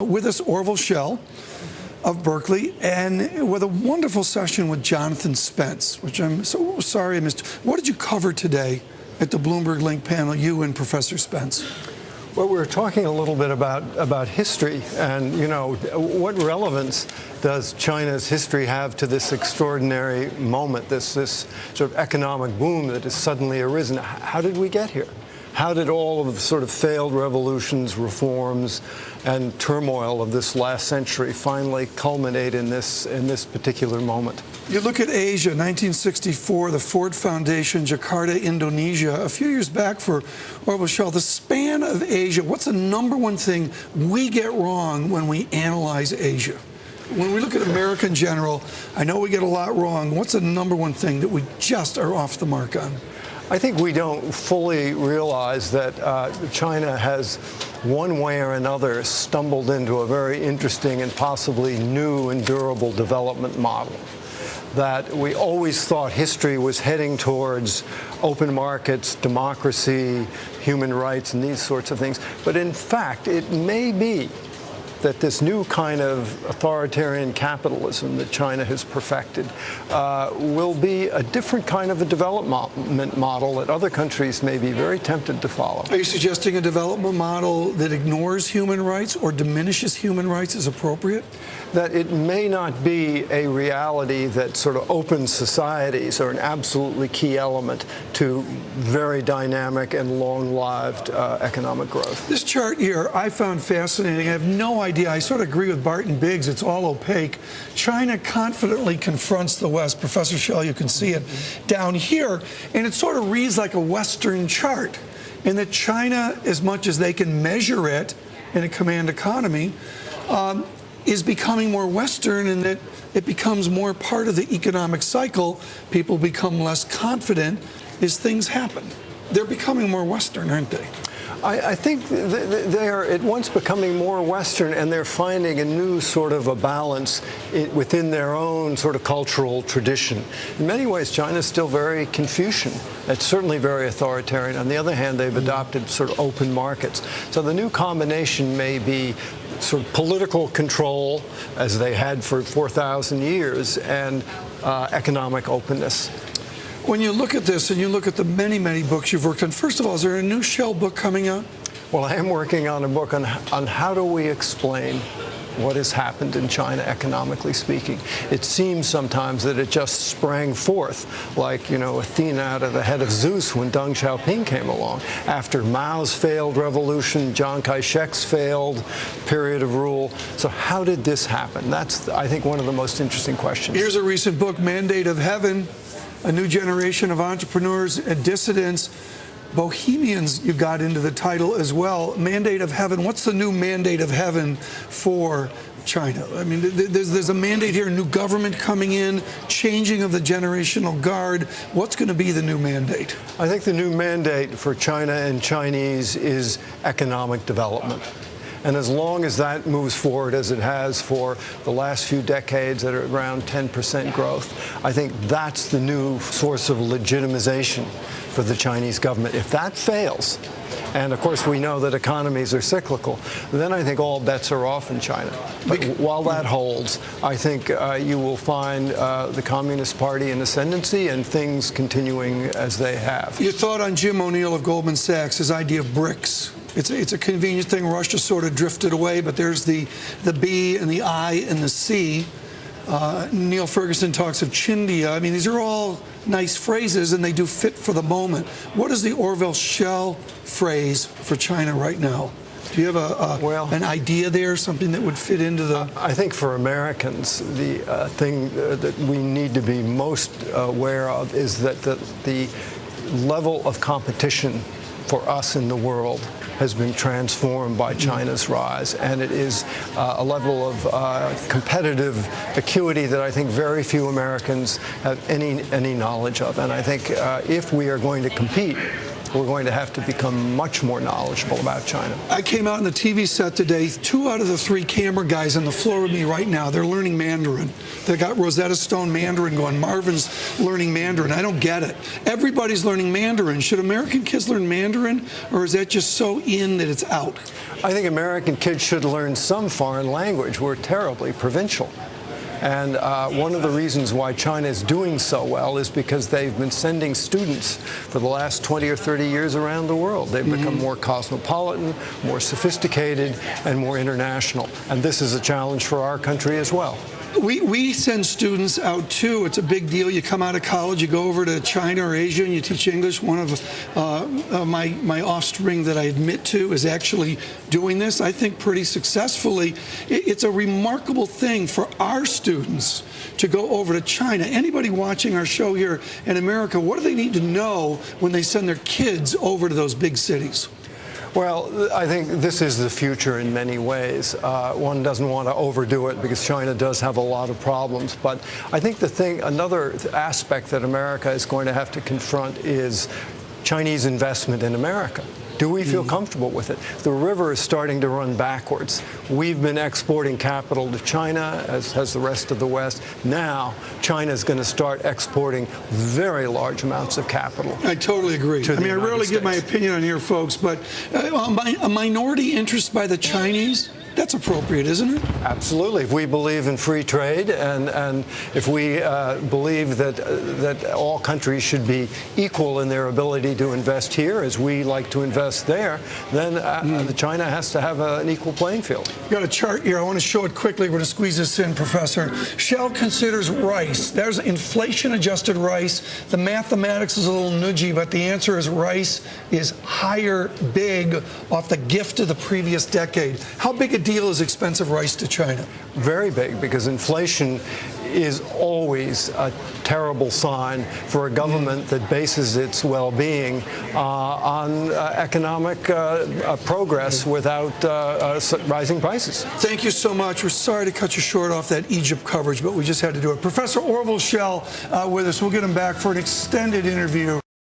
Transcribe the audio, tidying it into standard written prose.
With us, Orville Schell of Berkeley, and with a wonderful session with Jonathan Spence, which I'm so sorry I missed. What did you cover today at the Bloomberg Link panel, you and Professor Spence? Well, we were talking a little bit about history and, you know, what relevance does China's history have to this extraordinary moment, this sort of economic boom that has suddenly arisen? How did we get here? How did all of the sort of failed revolutions, reforms, and turmoil of this last century finally culminate in this particular moment? You look at Asia, 1964, the Ford Foundation, Jakarta, Indonesia. A few years back for Orville Schell, the span of Asia, what's the number one thing we get wrong when we analyze Asia? When we look at America in general, I know we get a lot wrong. What's the number one thing that we just are off the mark on? I think we don't fully realize that China has, one way or another, stumbled into a very interesting and possibly new and durable development model. That we always thought history was heading towards open markets, democracy, human rights, and these sorts of things. But in fact, it may be that this new kind of authoritarian capitalism that China has perfected will be a different kind of a development model that other countries may be very tempted to follow. Are you suggesting a development model that ignores human rights or diminishes human rights is appropriate? That it may not be a reality that sort of open societies are an absolutely key element to very dynamic and long-lived economic growth. This chart here I found fascinating. I have no idea. I sort of agree with Barton Biggs. It's all opaque. China confidently confronts the West. Professor Schell, you can see it down here. And it sort of reads like a Western chart in that China, as much as they can measure it in a command economy, is becoming more Western, and that it becomes more part of the economic cycle. People become less confident as things happen. They're becoming more Western, aren't they? I think they are at once becoming more Western, and they're finding a new sort of a balance within their own sort of cultural tradition. In many ways, China is still very Confucian. It's certainly very authoritarian. On the other hand, they've adopted sort of open markets. So the new combination may be sort of political control, as they had for 4,000 years, and economic openness. When you look at this and you look at the many, many books you've worked on, first of all, is there a new Schell book coming out? Well, I am working on a book on how do we explain what has happened in China, economically speaking. It seems sometimes that it just sprang forth like, you know, Athena out of the head of Zeus when Deng Xiaoping came along. After Mao's failed revolution, Chiang Kai-shek's failed period of rule. So how did this happen? That's, I think, one of the most interesting questions. Here's a recent book, Mandate of Heaven, a new generation of entrepreneurs and dissidents. Bohemians, you got into the title as well. Mandate of Heaven. What's the new mandate of heaven for China? I mean, there's a mandate here, new government coming in, changing of the generational guard. What's going to be the new mandate? I think the new mandate for China and Chinese is economic development. And as long as that moves forward as it has for the last few decades at around 10% growth, I think that's the new source of legitimization for the Chinese government. If that fails, and of course we know that economies are cyclical, then I think all bets are off in China. But while that holds, I think you will find the Communist Party in ascendancy and things continuing as they have. Your thought on Jim O'Neill of Goldman Sachs, his idea of BRICS. It's a convenient thing. Russia sort of drifted away, but there's the B and the I and the C. Neil Ferguson talks of Chindia. I mean, these are all nice phrases, and they do fit for the moment. What is the Orville Schell phrase for China right now? Do you have an idea there, something that would fit into the... I think for Americans, the thing that we need to be most aware of is that the level of competition for us in the world has been transformed by China's rise, and it is a level of competitive acuity that I think very few Americans have any knowledge of. And I think if we are going to compete we're going to have to become much more knowledgeable about China. I came out on the TV set today. 2 out of the 3 camera guys on the floor with me right now, they're learning Mandarin. They got Rosetta Stone Mandarin going. Marvin's learning Mandarin. I don't get it. Everybody's learning Mandarin. Should American kids learn Mandarin, or is that just so in that it's out? I think American kids should learn some foreign language. We're terribly provincial. And one of the reasons why China is doing so well is because they've been sending students for the last 20 or 30 years around the world. They've become more cosmopolitan, more sophisticated, and more international. And this is a challenge for our country as well. We send students out too. It's a big deal. You come out of college, you go over to China or Asia, and you teach English. One of my offspring that I admit to is actually doing this, I think pretty successfully. It's a remarkable thing for our students to go over to China. Anybody watching our show here in America, what do they need to know when they send their kids over to those big cities? Well, I think this is the future in many ways. One doesn't want to overdo it because China does have a lot of problems. But I think another aspect that America is going to have to confront is Chinese investment in America. Do we feel comfortable with it? The river is starting to run backwards. We've been exporting capital to China, as has the rest of the West. Now, China is going to start exporting very large amounts of capital. I totally agree. I mean, I rarely give my opinion on here, folks, but a minority interest by the Chinese, that's appropriate, isn't it? Absolutely. If we believe in free trade and if we believe that all countries should be equal in their ability to invest here as we like to invest there, then China has to have an equal playing field. We've got a chart here. I want to show it quickly. We're going to squeeze this in, Professor. Schell considers rice. There's inflation-adjusted rice. The mathematics is a little nudgy, but the answer is rice is higher big off the gift of the previous decade. How big a deal is expensive rice to China? Very big, because inflation is always a terrible sign for a government that bases its well-being on economic progress without rising prices. Thank you so much. We're sorry to cut you short off that Egypt coverage, but we just had to do it. Professor Orville Schell with us. We'll get him back for an extended interview.